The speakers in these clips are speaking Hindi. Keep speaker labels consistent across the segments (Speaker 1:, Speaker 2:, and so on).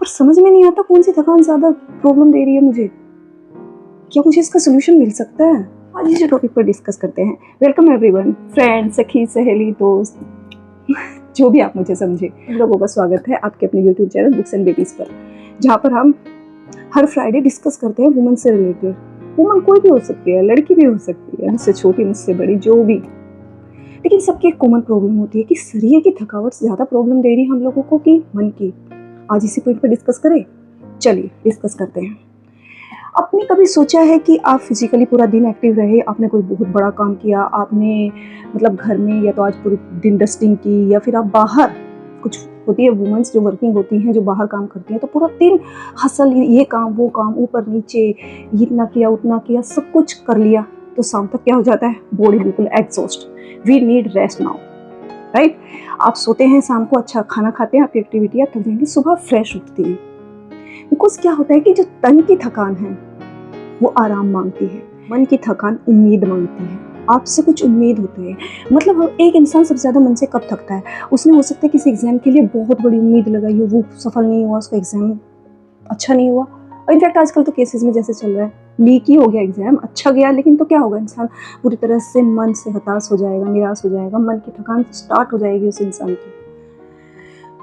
Speaker 1: पर समझ में नहीं आता कौन सी थकान ज़्यादा प्रॉब्लम दे रही है मुझे। क्या मुझे इसका सोल्यूशन मिल सकता है? आज इसी टॉपिक पर डिस्कस करते हैं। वेलकम एवरीवन, फ्रेंड, सखी, सहेली, दोस्त, जो भी आप मुझे समझे, आप लोगों का स्वागत है आपके अपने YouTube channel books and babies पर, जहाँ पर हम हर फ्राइडे डिस्कस करते हैं वुमेन से रिलेटेड। वुमन कोई भी हो सकती है, लड़की भी हो सकती है, मुझसे छोटी, मुझसे बड़ी, जो भी, लेकिन सबकी एक कॉमन प्रॉब्लम होती है कि शरीर की थकावट ज़्यादा प्रॉब्लम दे रही है हम लोगों को कि मन की। आज इसी पॉइंट पर डिस्कस करें। चलिए डिस्कस करते हैं। आपने कभी सोचा है कि आप फिजिकली पूरा दिन एक्टिव रहे, आपने कोई बहुत बड़ा काम किया, आपने मतलब घर में या तो आज पूरे दिन डस्टिंग की, या फिर आप बाहर, कुछ होती है वुमेन्स जो वर्किंग होती हैं, जो बाहर काम करती हैं, तो पूरा दिन हसल, ये काम वो काम, ऊपर नीचे, इतना किया उतना किया, सब कुछ कर लिया, तो शाम तक क्या हो जाता है? बॉडी बिल्कुल exhaust, we need rest now, right. आप सोते हैं, शाम को अच्छा खाना खाते हैं, आपकी एक्टिविटियाँ थक जाएंगी, सुबह फ्रेश उठती हैं। बिकॉज क्या होता है कि जो तन की थकान है वो आराम मांगती है, मन की थकान उम्मीद मांगती है, आपसे कुछ उम्मीद होती है। मतलब एक इंसान सबसे ज़्यादा मन से कब थकता है? उसने हो सकता है किसी एग्जाम के लिए बहुत बड़ी उम्मीद लगाई हो, वो सफल नहीं हुआ, उसका एग्जाम अच्छा नहीं हुआ। और इनफैक्ट आजकल तो केसेस में जैसे चल रहा है, लीक ही हो गया एग्जाम, अच्छा गया, लेकिन तो क्या होगा, इंसान पूरी तरह से मन से हताश हो जाएगा, निराश हो जाएगा, मन की थकान स्टार्ट हो जाएगी उस इंसान की।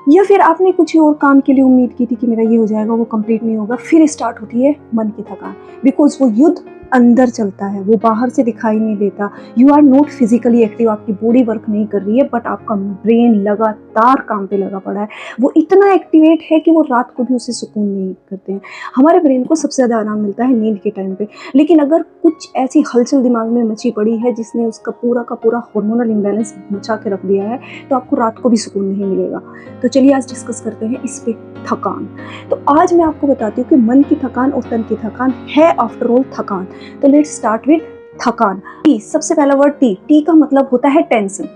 Speaker 1: या फिर आपने कुछ और काम के लिए उम्मीद की थी कि मेरा ये हो जाएगा, वो कंप्लीट नहीं होगा, फिर स्टार्ट होती है मन की थकान। बिकॉज वो युद्ध अंदर चलता है, वो बाहर से दिखाई नहीं देता। You are not physically active, आपकी बॉडी वर्क नहीं कर रही है, बट आपका ब्रेन लगातार काम पे लगा पड़ा है। वो इतना एक्टिवेट है कि वो रात को भी उसे सुकून नहीं करते हैं। हमारे ब्रेन को सबसे ज़्यादा आराम मिलता है नींद के टाइम पे, लेकिन अगर कुछ ऐसी हलचल दिमाग में मची पड़ी है जिसने उसका पूरा का पूरा हार्मोनल इम्बैलेंस मचा के रख दिया है, तो आपको रात को भी सुकून नहीं मिलेगा। तो चलिए आज डिस्कस करते हैं इस पे, थकान। तो आज मैं आपको बताती हूँ कि मन की थकान और तन की थकान है आफ्टर ऑल थकान। तो लेट्स स्टार्ट विद थकान। टी, सबसे पहला वर्ड टी। टी का मतलब होता है टेंशन।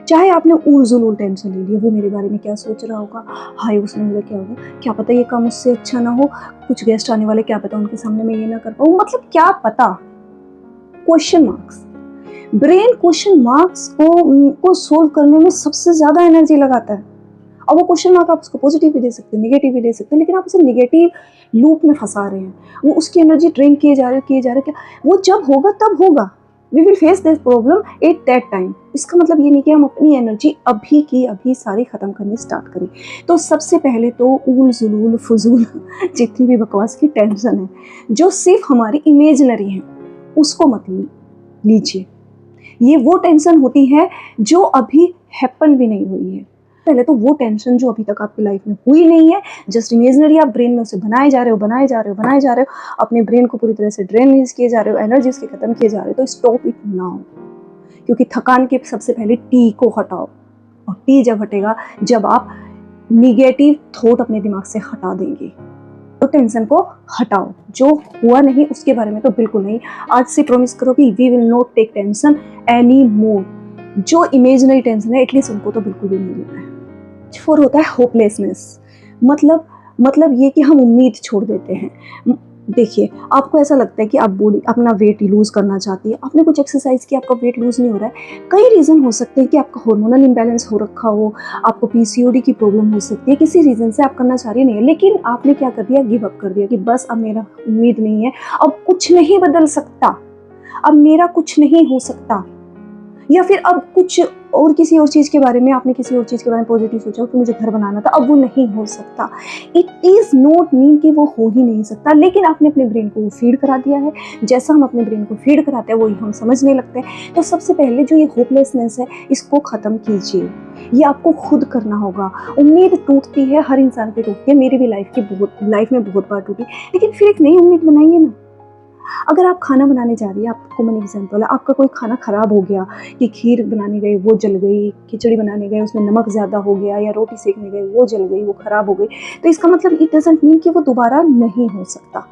Speaker 1: चाहे आपने ऊल जुलूल टेंशन ले लिया, वो मेरे बारे में क्या सोच रहा होगा, हाय उसमें मेरा क्या होगा, क्या पता ये काम उससे अच्छा ना हो, कुछ गेस्ट आने वाले, क्या पता उनके सामने मैं ये ना कर पाऊँ, मतलब क्या पता। Question marks, brain question marks को सोल्व करने में सबसे ज्यादा एनर्जी लगाता है। और वो क्वेश्चन मार्क आप उसको पॉजिटिव भी दे सकते हैं, नेगेटिव भी दे सकते हैं, लेकिन आप उसे नेगेटिव लूप में फंसा रहे हैं। वो उसकी एनर्जी ड्रेन किए जा रहे हो, क्या वो जब होगा तब होगा। We will face this problem at that time. इसका मतलब ये नहीं कि हम अपनी एनर्जी अभी की अभी सारी खत्म करनी स्टार्ट करें। तो सबसे पहले तो ऊल जुलूल फजूल जितनी भी बकवास की टेंशन है, जो सिर्फ हमारी इमेजिनरी है, उसको मत लीजिए। ये वो टेंशन होती है जो अभी हैपन भी नहीं हुई है। पहले तो वो टेंशन जो अभी तक आपकी लाइफ में हुई नहीं है, जस्ट इमेजिनरी, आप ब्रेन में उसे बनाए जा रहे हो, अपने ब्रेन को पूरी तरह से ड्रेन किए जा रहे हो, एनर्जी उसके खत्म किए जा रहे हो, तो स्टॉप इट नाउ। क्योंकि थकान के सबसे पहले टी को हटाओ, और टी जब हटेगा, जब आप निगेटिव थॉट अपने दिमाग से हटा देंगे, तो टेंशन को हटाओ। जो हुआ नहीं उसके बारे में तो बिल्कुल नहीं। आज से प्रॉमिस करो कि we will not take tension any more. जो इमेजिनरी टेंशन है एटलीस्ट उनको तो बिल्कुल भी नहीं लेना है। फोर होता है होपलेसनेस। मतलब ये कि हम उम्मीद छोड़ देते हैं। देखिए, आपको ऐसा लगता है कि आप बॉडी अपना वेट लूज करना चाहती है, आपने कुछ एक्सरसाइज की, आपका वेट लूज नहीं हो रहा है। कई रीजन हो सकते हैं कि आपका हार्मोनल इम्बैलेंस हो रखा हो, आपको पीसीओडी की प्रॉब्लम हो सकती है, किसी रीजन से आप करना चाह रही नहीं है, लेकिन आपने क्या कर दिया, गिव अप कर दिया कि बस अब मेरा उम्मीद नहीं है, अब कुछ नहीं बदल सकता, अब मेरा कुछ नहीं हो सकता। या फिर अब कुछ और किसी और चीज़ के बारे में, आपने किसी और चीज़ के बारे में पॉजिटिव सोचा कि मुझे घर बनाना था, अब वो नहीं हो सकता। इट इज़ नॉट मीन कि वो हो ही नहीं सकता, लेकिन आपने अपने ब्रेन को वो फीड करा दिया है। जैसा हम अपने ब्रेन को फीड कराते हैं वही हम समझने लगते हैं। तो सबसे पहले जो ये होपलेसनेस है, इसको ख़त्म कीजिए। ये आपको खुद करना होगा। उम्मीद टूटती है, हर इंसान की टूटती है, मेरी भी लाइफ में बहुत बार टूटी, लेकिन फिर एक नई उम्मीद बनाइए ना। अगर आप खाना बनाने जा रही है, आपको मैंने एग्जाम्पल है, आपका कोई खाना खराब हो गया, कि खीर बनाने गए वो जल गई, खिचड़ी बनाने गए उसमें नमक ज़्यादा हो गया, या रोटी सेकने गए वो जल गई, वो खराब हो गई, तो इसका मतलब इट डजंट मीन कि वो दोबारा नहीं हो सकता।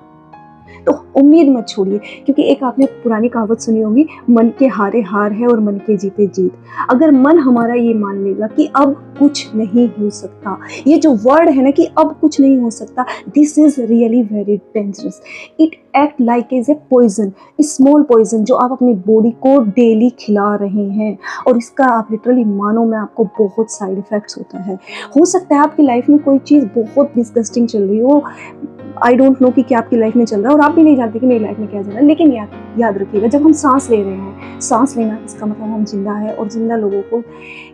Speaker 1: तो उम्मीद मत छोड़िए, क्योंकि एक आपने पुरानी कहावत सुनी होगी, मन के हारे हार है और मन के जीते जीत। अगर मन हमारा ये मान लेगा कि अब कुछ नहीं हो सकता, ये जो वर्ड है ना कि अब कुछ नहीं हो सकता, this is really very dangerous. It act like as a poison, small poison जो आप अपनी बॉडी को डेली खिला रहे हैं, और इसका आप लिटरली मानो में आपको बहुत साइड इफेक्ट्स होता है। हो सकता है आपकी लाइफ में कोई चीज़ बहुत डिस्गस्टिंग चल रही हो, आई डोंट नो कि क्या आपकी लाइफ में चल रहा है, और आप भी नहीं जानते कि मेरी लाइफ में क्या चल रहा है, लेकिन याद रखिएगा, जब हम सांस ले रहे हैं, सांस लेना इसका मतलब हम जिंदा है, और जिंदा लोगों को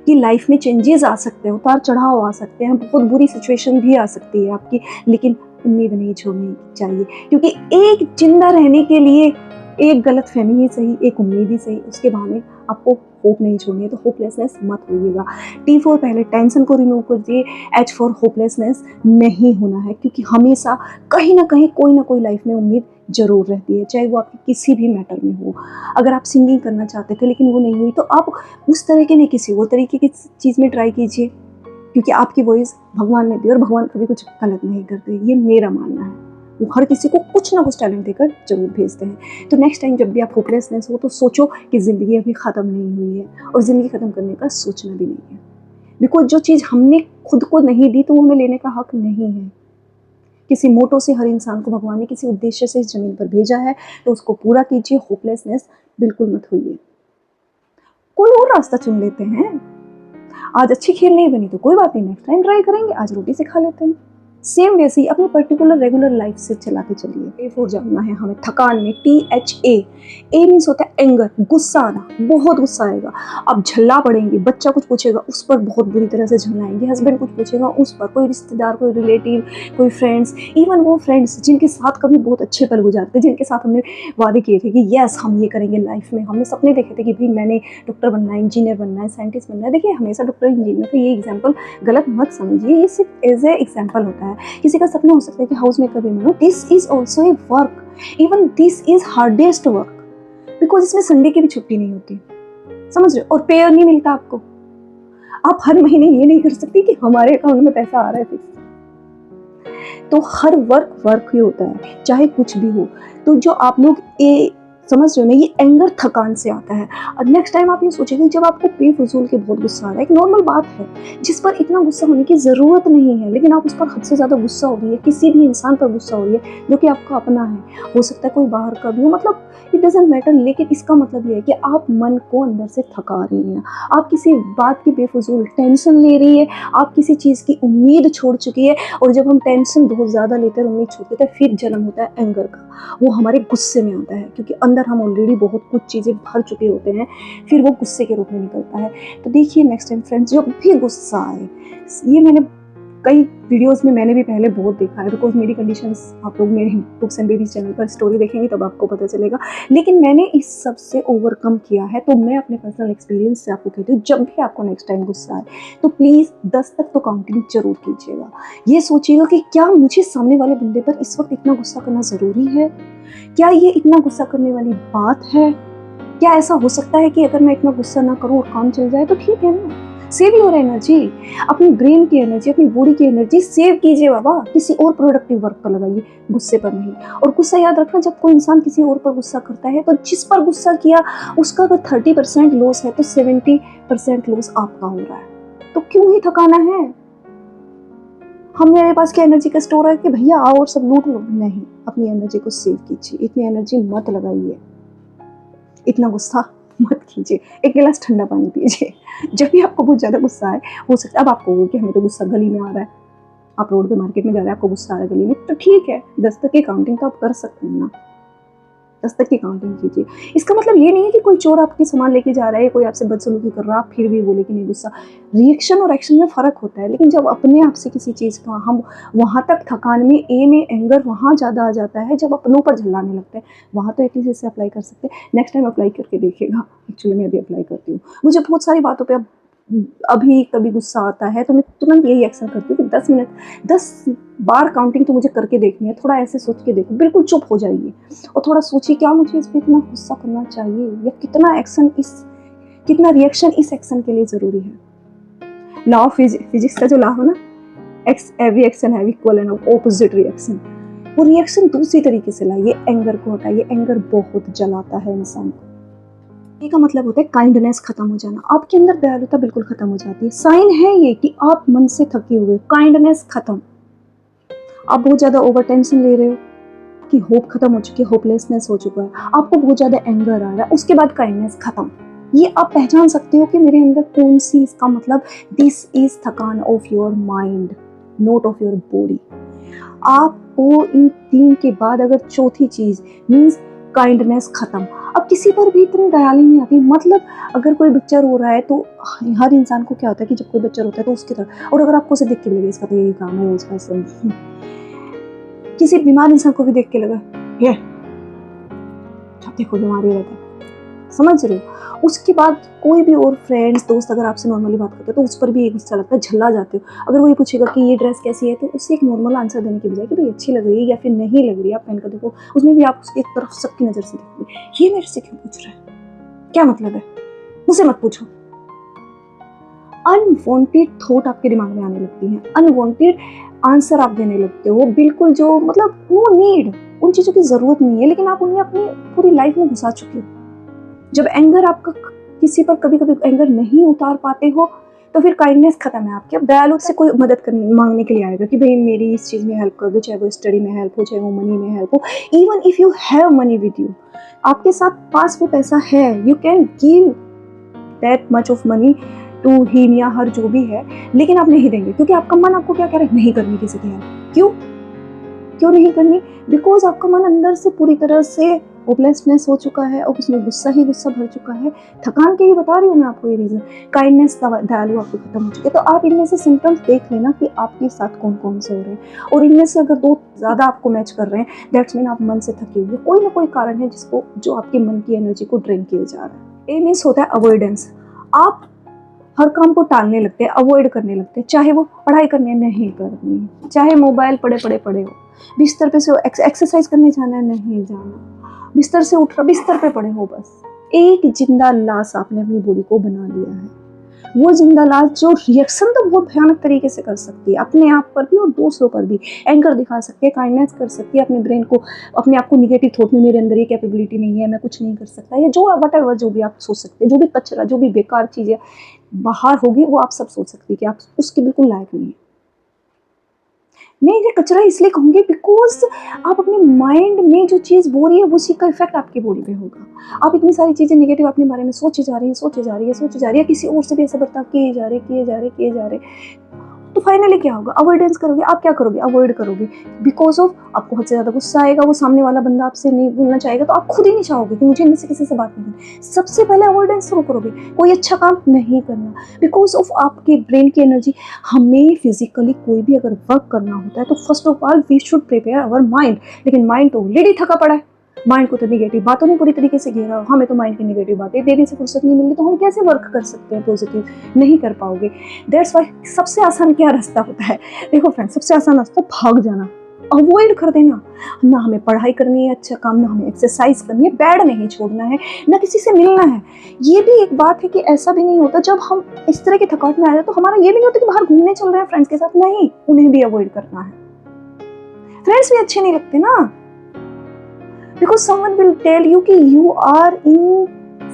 Speaker 1: की लाइफ में चेंजेस आ सकते हैं, उतार चढ़ाव आ सकते हैं, बहुत बुरी सिचुएशन भी आ सकती है आपकी, लेकिन उम्मीद नहीं छोड़नी चाहिए, क्योंकि एक जिंदा रहने के लिए एक गलत फहमी ही सही, एक उम्मीद ही सही, उसके बहाने आपको होप नहीं छोड़नी है। तो होपलेसनेस मत होइएगा। T4 पहले टेंशन को रिमूव कर दिए, H फॉर होपलेसनेस नहीं होना है, क्योंकि हमेशा कहीं ना कहीं कोई ना कोई लाइफ में उम्मीद जरूर रहती है, चाहे वो आपकी किसी भी मैटर में हो। अगर आप सिंगिंग करना चाहते थे लेकिन वो नहीं हुई, तो आप उस तरह के नहीं किसी और तरीके की चीज़ में ट्राई कीजिए, क्योंकि आपकी वॉइस भगवान ने दी, और भगवान कभी कुछ गलत नहीं करते, ये मेरा मानना है। वो हर किसी को कुछ ना कुछ टैलेंट देकर जरूर भेजते हैं। तो नेक्स्ट टाइम जब भी आप होपलेसनेस हो, तो सोचो कि ज़िंदगी अभी ख़त्म नहीं हुई है, और ज़िंदगी ख़त्म करने का सोचना भी नहीं है, बिकॉज जो चीज़ हमने खुद को नहीं दी तो वो हमें लेने का हक नहीं है। किसी मोटो से हर इंसान को भगवान ने किसी उद्देश्य से इस ज़मीन पर भेजा है, तो उसको पूरा कीजिए। होपलेसनेस बिल्कुल मत होइए। कोई और रास्ता चुन लेते हैं। आज अच्छी खीर नहीं बनी तो कोई बात नहीं, नेक्स्ट टाइम ट्राई करेंगे, आज रोटी से खा लेते हैं। सेम वैसे ही अपनी पर्टिकुलर रेगुलर लाइफ से चलाते चलिए। A4 जानना है हमें, थकान में THA। ए मीन्स होता है एंगर, गुस्सा आना, बहुत गुस्सा आएगा, आप झल्ला पड़ेंगे, बच्चा कुछ पूछेगा उस पर बहुत बुरी तरह से झल्लाएंगे, हस्बैंड कुछ पूछेगा उस पर, कोई रिश्तेदार, कोई रिलेटिव, कोई फ्रेंड्स, इवन वो फ्रेंड्स जिनके साथ कभी बहुत अच्छे पल गुजारते, जिनके साथ हमने वादे किए थे कि यस हम ये करेंगे लाइफ में, हमने सपने देखे थे कि भाई मैंने डॉक्टर बनना है, इंजीनियर बनना है, साइंटिस्ट बनना है। देखिए हमेशा डॉक्टर इंजीनियर का ये एग्जाम्पल गलत मत समझिए, ये सिर्फ एज ए एग्जाम्पल होता है। किसी का सपना हो सकता है कि हाउस मेकर भी बनो, this is also a work, even this is hardest work, because इसमें संडे की भी छुट्टी नहीं होती, समझ रहे हो, और पेयर नहीं मिलता आपको। आप हर महीने ये नहीं कर सकती कि हमारे अकाउंट में पैसा आ रहा है फिक्स। तो हर वर्क ही होता है, चाहे कुछ भी हो। तो जो आप लोग समझ रहे हो ना, ये एंगर थकान से आता है। और नेक्स्ट टाइम आप ये सोचेंगे, जब आपको बेफजूल के बहुत गुस्सा आ रहा है, एक नॉर्मल बात है जिस पर इतना गुस्सा होने की ज़रूरत नहीं है, लेकिन आप उस पर हद से ज़्यादा गुस्सा हो रही है, किसी भी इंसान पर गुस्सा हो रही है जो कि आपका अपना है, हो सकता है कोई बाहर का भी हो, मतलब इट डजेंट मैटर, लेकिन इसका मतलब ये है कि आप मन को अंदर से थका रही हैं, आप किसी बात की बेफजूल टेंशन ले रही है, आप किसी चीज़ की उम्मीद छोड़ चुकी है। और जब हम टेंशन बहुत ज़्यादा लेते हैं, उम्मीद छोड़ देते हैं, फिर जन्म होता है एंगर का, वो हमारे गुस्से में आता है, क्योंकि अंदर हम ऑलरेडी बहुत कुछ चीज़ें भर चुके होते हैं, फिर वो गुस्से के रूप में निकलता है। तो देखिए नेक्स्ट टाइम फ्रेंड्स, जब भी गुस्सा आए, ये मैंने कई वीडियोस में मैंने भी पहले बहुत देखा है, बिकॉज मेरी कंडीशंस, आप लोग मेरी बुक्स एंड बेबीज चैनल पर स्टोरी देखेंगे तब आपको पता चलेगा, लेकिन मैंने इस सब से ओवरकम किया है। तो मैं अपने पर्सनल एक्सपीरियंस से आपको कहती हूँ, जब भी आपको नेक्स्ट टाइम गुस्सा आए तो प्लीज़ 10 तक तो काउंटिंग जरूर कीजिएगा। ये सोचिएगा कि क्या मुझे सामने वाले बंदे पर इस वक्त इतना गुस्सा करना ज़रूरी है, क्या ये इतना गुस्सा करने वाली बात है, क्या ऐसा हो सकता है कि अगर मैं इतना गुस्सा ना करूँ और काम चल जाए तो ठीक है ना। सेव योर एनर्जी, अपनी ब्रेन की एनर्जी, अपनी बॉडी की एनर्जी सेव कीजिए बाबा, किसी और प्रोडक्टिव वर्क पर लगाइए, गुस्से पर नहीं। और गुस्सा याद रखना, जब कोई इंसान किसी और पर गुस्सा करता है तो जिस पर गुस्सा किया उसका अगर 30% लॉस है तो 70% लॉस आपका हो रहा है। तो क्यों ही थकाना है। हम मेरे पास क्या एनर्जी का स्टोर है कि भैया आओ और सब लूट लो, नहीं, अपनी एनर्जी को सेव कीजिए, इतनी एनर्जी मत लगाइए, इतना गुस्सा मत कीजिए, एक गिलास ठंडा पानी पीजिए। जब भी आपको बहुत ज़्यादा गुस्सा आए, हो सकता है अब आपको हो कि हमें तो गुस्सा गली में आ रहा है, आप रोड पे मार्केट में जा रहे हैं, आपको गुस्सा आ रहा है गली में, तो ठीक है, 10 तक की काउंटिंग तो आप कर सकते हैं ना, 10 तक की काउंटिंग कीजिए। इसका मतलब ये नहीं है कि कोई चोर आपके सामान लेके जा रहा है, कोई आपसे बदसलूकी कर रहा है, आप फिर भी बोले कि नहीं गुस्सा। रिएक्शन और एक्शन में फ़र्क होता है, लेकिन जब अपने आप से किसी चीज़ का हम वहाँ तक थकान में में एंगर वहाँ ज़्यादा आ जाता है, जब अपनों पर झल्लाने लगते हैं, वहाँ तो एटलीस्ट इसे अप्लाई कर सकते हैं। नेक्स्ट टाइम अप्लाई करके देखिएगा, एक्चुअली मैं भी अप्लाई करती हूँ। मुझे बहुत सारी बातों पर अभी कभी गुस्सा आता है तो मैं तुरंत यही एक्शन करती हूँ कि 10 बार काउंटिंग तो मुझे करके देखनी है। थोड़ा ऐसे सोच के देखो, बिल्कुल चुप हो जाइए और थोड़ा सोचिए क्या मुझे इस पर इतना गुस्सा करना चाहिए, या कितना रिएक्शन इस एक्शन के लिए ज़रूरी है। लॉ ऑफ फिजिक्स का जो लॉ हो ना, every action have equal and opposite reaction. वो रिएक्शन दूसरी तरीके से लाइए, एंगर को हटाइए। एंगर बहुत जलाता है इंसान को। ये का मतलब होता है काइंडनेस खत्म हो जाना, आपके अंदर दयालुता बिल्कुल खत्म हो जाती है। साइन है ये कि आप मन से थके हुए, काइंडनेस खत्म। आप बहुत ज्यादा ओवर टेंशन ले रहे हो कि होप खत्म हो चुकी है, होपलेसनेस हो चुका है, आपको बहुत ज्यादा एंगर आ रहा है, उसके बाद काइंडनेस खत्म। ये आप पहचान सकते हो कि मेरे अंदर कौन सी, इसका मतलब दिस इज थकान of your mind, not of your body. आपको इन 3 के बाद अगर चौथी चीज मीन्स काइंडनेस खत्म। अब किसी पर भी इतनी दयालु नहीं आती। मतलब अगर कोई बच्चा रो रहा है तो हर इंसान को क्या होता है कि जब कोई बच्चा रोता है तो उसकी तरफ, और अगर आपको उसे देख के लगे इसका तो यही काम है रोज का सब, किसी बीमार इंसान को भी देख के लगा ये देखो बीमारी रहता है, समझ रहे हो। उसके बाद कोई भी और फ्रेंड्स दोस्त अगर आपसे नॉर्मली बात करते हो तो उस पर भी एक गुस्सा लगता है, झल्ला जाते हो। अगर वो ये पूछेगा कि ये ड्रेस कैसी है तो उससे एक नॉर्मल आंसर देने की बजाय कि भाई अच्छी लग रही है या फिर नहीं लग रही है, आप पहन कर देखो, उसमें भी आप उसकी तरफ सबकी नजर से देखोगे, ये मेरे से क्यों पूछ रहा है, क्या मतलब है, मुझसे मत पूछो। अनवांटेड थॉट आपके दिमाग में आने लगती है, अनवांटेड आंसर आप देने लगते हो, बिल्कुल जो मतलब नो नीड, उन चीजों की जरूरत नहीं है, लेकिन आप उन्हें अपनी पूरी लाइफ में घुसा चुके हो। जब एंगर आपका किसी पर कभी कभी एंगर नहीं उतार पाते हो तो फिर काइंडनेस खत्म है आपकी। अब दयालु से कोई मदद मांगने के लिए आएगा कि भाई मेरी इस चीज में हेल्प कर दो, चाहे वो स्टडी में हेल्प हो, चाहे वो मनी में हेल्प हो। Even if you have money with you, आपके साथ पास वो पैसा है, you can give that much of money to him या हर जो भी है, लेकिन आप नहीं देंगे क्योंकि आपका मन आपको क्या कह रहा है, नहीं करनी किसी की हेल्प। क्यों नहीं करनी? बिकॉज आपका मन अंदर से पूरी तरह से होपलेसनेस हो चुका है और उसमें गुस्सा ही गुस्सा भर चुका है। थकान के ही बता रही हूँ मैं आपको ये रीजन। काइंडनेस दयालु आपको खत्म हो चुके। तो आप इनमें से सिम्टम्स देख लेना कि आपके साथ कौन कौन से हो रहे हैं, और इनमें से अगर 2 ज्यादा आपको मैच कर रहे हैं दैट्स मीन आप मन से थके हुए, कोई ना कोई कारण है जो आपके मन की एनर्जी को ड्रेन किया जा रहा है। ए मीन्स होता है अवॉइडेंस। आप हर काम को टालने लगते हैं, अवॉइड करने लगते हैं, चाहे वो पढ़ाई करनी नहीं करनी, चाहे मोबाइल पड़े हो, बिस्तर पे से एक्सरसाइज करने जाना है नहीं जाना, बिस्तर से उठ रहा बिस्तर पे पड़े हो, बस एक जिंदा लाश आपने अपनी बॉडी को बना लिया है। वो जिंदा लाश जो रिएक्शन तो बहुत भयानक तरीके से कर सकती है, अपने आप पर भी और दूसरों पर भी। एंगर दिखा सकती है, काइंडनेस कर सकती है, अपने ब्रेन को, अपने आप को निगेटिव थॉट में मेरे अंदर ये कैपेबिलिटी नहीं है, मैं कुछ नहीं कर सकता, या जो व्हाटएवर जो भी आप सोच सकते हैं, जो भी कचरा, जो भी बेकार चीजें बाहर होगी वो आप सब सोच सकती है कि आप उसके बिल्कुल लायक नहीं है। मैं ये कचरा इसलिए कहूंगी बिकॉज आप अपने माइंड में जो चीज बो रही है उसी का इफेक्ट आपकी बॉडी पे होगा। आप इतनी सारी चीजें नेगेटिव अपने बारे में सोची जा रही है, किसी और से भी ऐसा बर्ताव किए जा रहे, तो फाइनली क्या होगा? अवॉइडेंस करोगे। आप क्या करोगे? अवॉइड करोगे। बिकॉज ऑफ आपको बहुत ज्यादा गुस्सा आएगा, वो सामने वाला बंदा आपसे नहीं बोलना चाहेगा, तो आप खुद ही नहीं चाहोगे कि मुझे इनसे किसी से बात नहीं करनी। सबसे पहले अवॉइडेंस शुरू करोगे, कोई अच्छा काम नहीं करना, बिकॉज ऑफ आपके ब्रेन की एनर्जी। हमें फिजिकली कोई भी अगर वर्क करना होता है तो first of all we should prepare our mind, लेकिन माइंड तो ऑलरेडी थका पड़ा है। माइंड को तो निगेटिव बातों ने पूरी तरीके से घेरा, हमें तो माइंड की निगेटिव बातें देने से फुर्सत नहीं मिल रही, तो हम कैसे वर्क कर सकते हैं पॉजिटिव? नहीं कर पाओगे। दैट्स व्हाई सबसे आसान क्या रास्ता होता है? देखो फ्रेंड्स, सबसे आसान रास्ता भाग जाना, अवॉइड कर देना। ना हमें पढ़ाई करनी है अच्छा काम, ना हमें एक्सरसाइज करनी है, बेड नहीं छोड़ना है, ना किसी से मिलना है। ये भी एक बात है कि ऐसा भी नहीं होता जब हम इस तरह की थकावट में आ जाए तो हमारा ये भी नहीं होता कि बाहर घूमने चल रहे हैं फ्रेंड्स के साथ, नहीं, उन्हें भी अवॉइड करना है। फ्रेंड्स भी अच्छे नहीं लगते ना, because someone will tell you कि you are in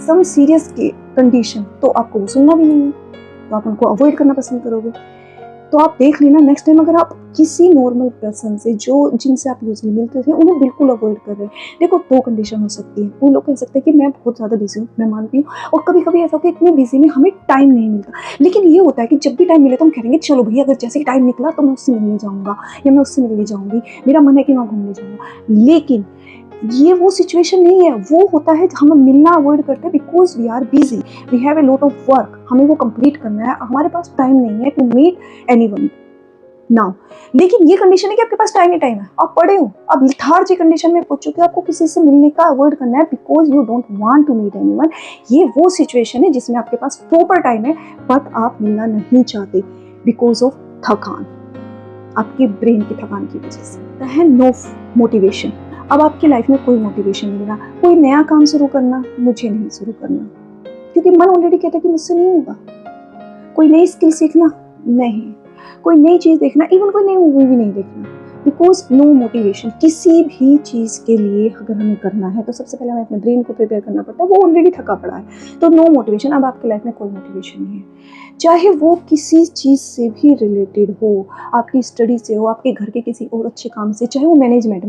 Speaker 1: some serious condition, तो आपको वो सुनना भी नहीं है, तो आप उनको अवॉइड करना पसंद करोगे। तो आप देख लेना नेक्स्ट टाइम अगर आप किसी नॉर्मल पर्सन से जो जिनसे आप यूजली मिलते थे उन्हें बिल्कुल अवॉइड कर रहे हैं। देखो 2 कंडीशन हो सकती है। वो लोग कह सकते हैं कि मैं बहुत ज़्यादा बिजी हूँ, मैं मानती हूँ, और कभी कभी ऐसा होता है इतने बिजी में हमें टाइम नहीं मिलता, लेकिन ये होता है कि जब भी टाइम मिले तो हम कहेंगे चलो भैया, अगर जैसे ही टाइम निकला तो मैं उससे मिलने जाऊँगा या मैं उससे मिलने जाऊँगी, मेरा मन है कि वहाँ घूमने जाऊँगा। लेकिन ये वो सिचुएशन नहीं है, वो होता है हम मिलना अवॉइड करते हैं because we are busy, we have a lot of work, हमें वो कंप्लीट करना है, हमारे पास टाइम नहीं है टू मीट एनीवन नाउ। लेकिन ये कंडीशन है कि आपके पास टाइम ही टाइम है, आप पढ़े हो, आप लिथार्जी कंडीशन में पहुंच चुके हो, आपको किसी से मिलने का अवॉइड करना है because you don't want to meet anyone. ये वो सिचुएशन है जिसमें आपके पास प्रॉपर टाइम है बट आप मिलना नहीं चाहते बिकॉज ऑफ थकान, आपके ब्रेन की थकान की वजह से है। नो मोटिवेशन, अब आपकी लाइफ में कोई मोटिवेशन नहीं रहा। कोई नया काम शुरू करना, मुझे नहीं शुरू करना क्योंकि मन ऑलरेडी कहता है कि मुझसे नहीं होगा। कोई नई स्किल सीखना, नहीं। कोई नई चीज देखना, इवन कोई नई मूवी भी नहीं देखना, बिकॉज नो मोटिवेशन। किसी भी चीज़ के लिए अगर हमें करना है तो सबसे पहले हमें अपने ब्रेन को प्रिपेयर करना पड़ता है, वो ऑलरेडी थका पड़ा है। तो नो मोटिवेशन, अब आपकी लाइफ में कोई मोटिवेशन नहीं है, चाहे वो किसी चीज़ से भी रिलेटेड हो, आपकी स्टडी से हो, आपके घर के किसी और अच्छे काम से, चाहे वो मैनेजमेंट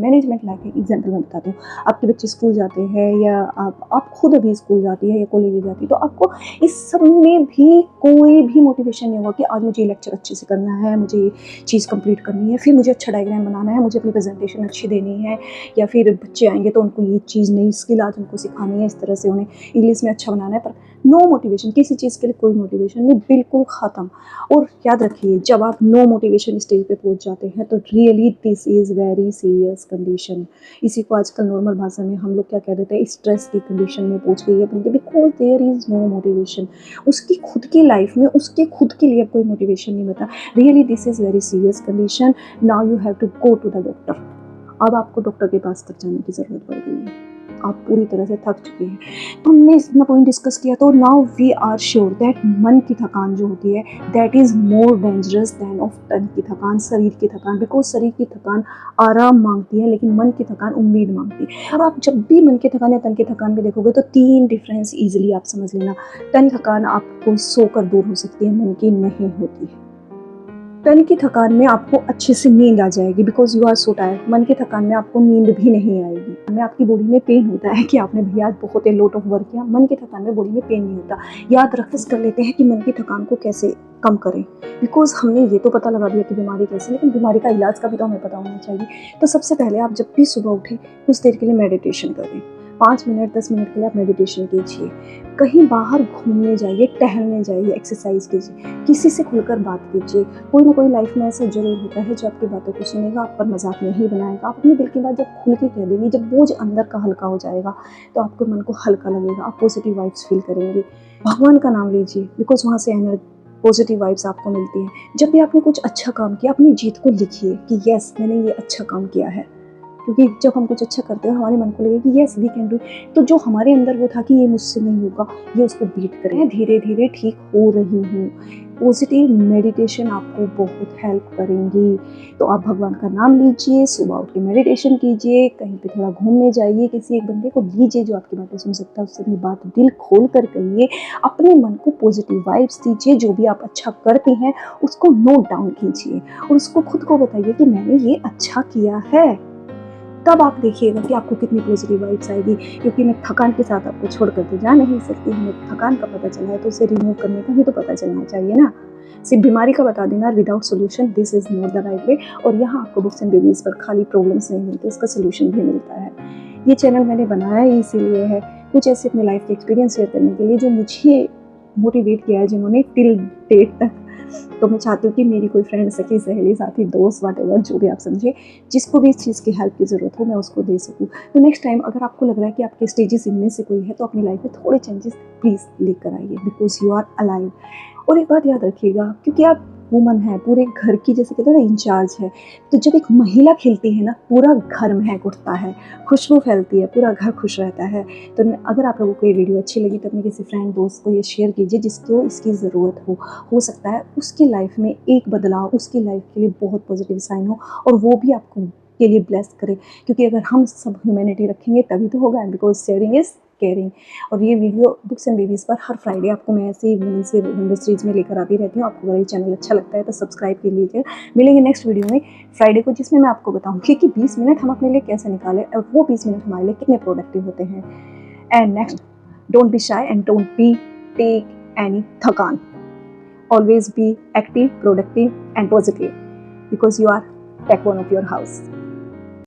Speaker 1: लाइक एग्जाम्पल मैं बताती हूँ। आपके बच्चे स्कूल जाते हैं या आप खुद अभी स्कूल जाती है या कॉलेज जाती है, तो आपको इस सब में भी कोई भी मोटिवेशन नहीं होगा कि आज मुझे लेक्चर अच्छे से करना है, मुझे ये चीज़ कंप्लीट करनी है, फिर मुझे अच्छा डायग्राम बनाना है, मुझे अपनी प्रेजेंटेशन अच्छी देनी है, या फिर बच्चे आएंगे तो उनको ये चीज़ नई स्किल आज उनको सिखानी है, इस तरह से उन्हें इंग्लिश में अच्छा बनाना है। पर नो मोटिवेशन, किसी चीज़ के लिए कोई मोटिवेशन नहीं, बिल्कुल ख़त्म। और याद रखिए, जब आप नो मोटिवेशन स्टेज पे पहुंच जाते हैं तो really this is very serious condition. इसी को आजकल नॉर्मल भाषा में हम लोग क्या कह देते हैं, स्ट्रेस की कंडीशन में पहुंच गई है बंदे, because there is no motivation. उसकी खुद की लाइफ में उसके खुद के लिए कोई मोटिवेशन नहीं बता। Really this is very serious condition. Now you have to go to the doctor. अब आपको डॉक्टर के पास तक जाने की ज़रूरत पड़ गई है, आप पूरी तरह से थक चुके हैं। तो हमने इतना पॉइंट डिस्कस किया, तो now we are sure that मन की थकान जो होती है that is more dangerous than of तन की थकान, शरीर की थकान। बिकॉज शरीर की थकान आराम मांगती है, लेकिन मन की थकान उम्मीद मांगती है। और आप जब भी मन की थकान या तन की थकान भी देखोगे तो 3 डिफरेंस ईजिली आप समझ लेना। तन थकान आपको सोकर दूर हो सकती है, मन की नहीं होती है। तन की थकान में आपको अच्छे से नींद आ जाएगी because you are so tired. मन की थकान में आपको नींद भी नहीं आएगी। में आपकी बॉडी में पेन होता है कि आपने भैया आज बहुत ही लोट ऑफ वर्क किया। मन की थकान में बॉडी में पेन नहीं होता। याद रखस कर लेते हैं कि मन की थकान को कैसे कम करें, बिकॉज हमने ये तो पता लगा दिया कि बीमारी कैसे, लेकिन बीमारी का इलाज का भी तो हमें पता होना चाहिए। तो सबसे पहले आप जब भी सुबह उठें कुछ देर के लिए मेडिटेशन करें। 5 मिनट 10 मिनट के लिए आप मेडिटेशन कीजिए। कहीं बाहर घूमने जाइए, टहलने जाइए, एक्सरसाइज कीजिए, किसी से खुलकर बात कीजिए। कोई ना कोई लाइफ में ऐसा जरूर होता है जो आपकी बातों को सुनेगा, आप पर मजाक नहीं बनाएगा। आप अपने दिल की बात जब खुल के कह देंगे, जब बोझ अंदर का हल्का हो जाएगा तो आपको मन को हल्का लगेगा, आप पॉजिटिव वाइब्स फील करेंगे। भगवान का नाम लीजिए, बिकॉज वहाँ से एनर्जी पॉजिटिव वाइब्स आपको मिलती हैं। जब भी आपने कुछ अच्छा काम किया, अपनी जीत को लिखिए कि यस मैंने ये अच्छा काम किया है, क्योंकि जब हम कुछ अच्छा करते हैं हमारे मन को लगेगा कि यस वी कैन डू। तो जो हमारे अंदर वो था कि ये मुझसे नहीं होगा, ये उसको बीट करें। धीरे धीरे ठीक हो रही हूँ। पॉजिटिव मेडिटेशन आपको बहुत हेल्प करेंगी। तो आप भगवान का नाम लीजिए, सुबह उठ के मेडिटेशन कीजिए, कहीं पे थोड़ा घूमने जाइए, किसी एक बंदे को लीजिए जो आपकी बातें सुन सकता है, उससे अपनी बात दिल खोल कर कहिए। अपने मन को पॉजिटिव वाइब्स दीजिए। जो भी आप अच्छा करती हैं उसको नोट डाउन कीजिए और उसको खुद को बताइए कि मैंने ये अच्छा किया है। तब आप देखिएगा कि आपको कितनी पॉजिटिव वाइब्स आएगी। क्योंकि मैं थकान के साथ आपको छोड़ कर तो जा नहीं सकती। हमें थकान का पता चला है तो उसे रिमूव करने का भी तो पता चलना चाहिए ना। सिर्फ बीमारी का बता देना without solution, this is not the right way. और यहाँ आपको बुक्स एंड बेबीज पर खाली प्रॉब्लम्स नहीं मिलते, उसका सोल्यूशन भी मिलता है। ये चैनल मैंने बनाया ही इसीलिए है, कुछ ऐसे अपने लाइफ के एक्सपीरियंस शेयर करने के लिए जो मुझे मोटिवेट किया है, जिन्होंने टिल डेट तक। तो मैं चाहती हूँ कि मेरी कोई फ्रेंड, सखी, सहेली, साथी, दोस्त, व्हाटएवर जो भी आप समझे, जिसको भी इस चीज़ की हेल्प की ज़रूरत हो मैं उसको दे सकूँ। तो नेक्स्ट टाइम अगर आपको लग रहा है कि आपके स्टेजेस इनमें से कोई है तो अपनी लाइफ में थोड़े चेंजेस प्लीज़ लेकर आइए, बिकॉज यू आर अलाइव। और एक बात याद रखिएगा, क्योंकि आप वुमन है, पूरे घर की जैसे कहते हैं ना इंचार्ज है, तो जब एक महिला खिलती है ना पूरा घर महक उठता है, खुशबू फैलती है, पूरा घर खुश रहता है। तो अगर आप लोगों को ये वीडियो अच्छी लगी तो अपने किसी फ्रेंड दोस्त को ये शेयर कीजिए जिसको इसकी ज़रूरत हो सकता है उसकी लाइफ में एक बदलाव उसकी लाइफ के लिए बहुत पॉजिटिव साइन हो और वो भी आपको के लिए ब्लेस करे। क्योंकि अगर हम सब ह्यूमैनिटी रखेंगे तभी तो होगा, बिकॉज शेयरिंग इज़ केयरिंग। और ये वीडियो बुक्स एंड बेबीज़ पर हर फ्राइडे आपको मैं ऐसे ही वुमेन से इंडस्ट्रीज में लेकर आती रहती हूँ। आपको अगर ये चैनल अच्छा लगता है तो सब्सक्राइब कर लीजिए। मिलेंगे नेक्स्ट वीडियो में फ्राइडे को, जिसमें मैं आपको बताऊँगी कि 20 मिनट हम अपने लिए कैसे निकालें और वो 20 मिनट हमारे लिए कितने प्रोडक्टिव होते हैं। And next, don't be shy and don't be take any थकान। Always be active, productive and positive because you are backbone of your house.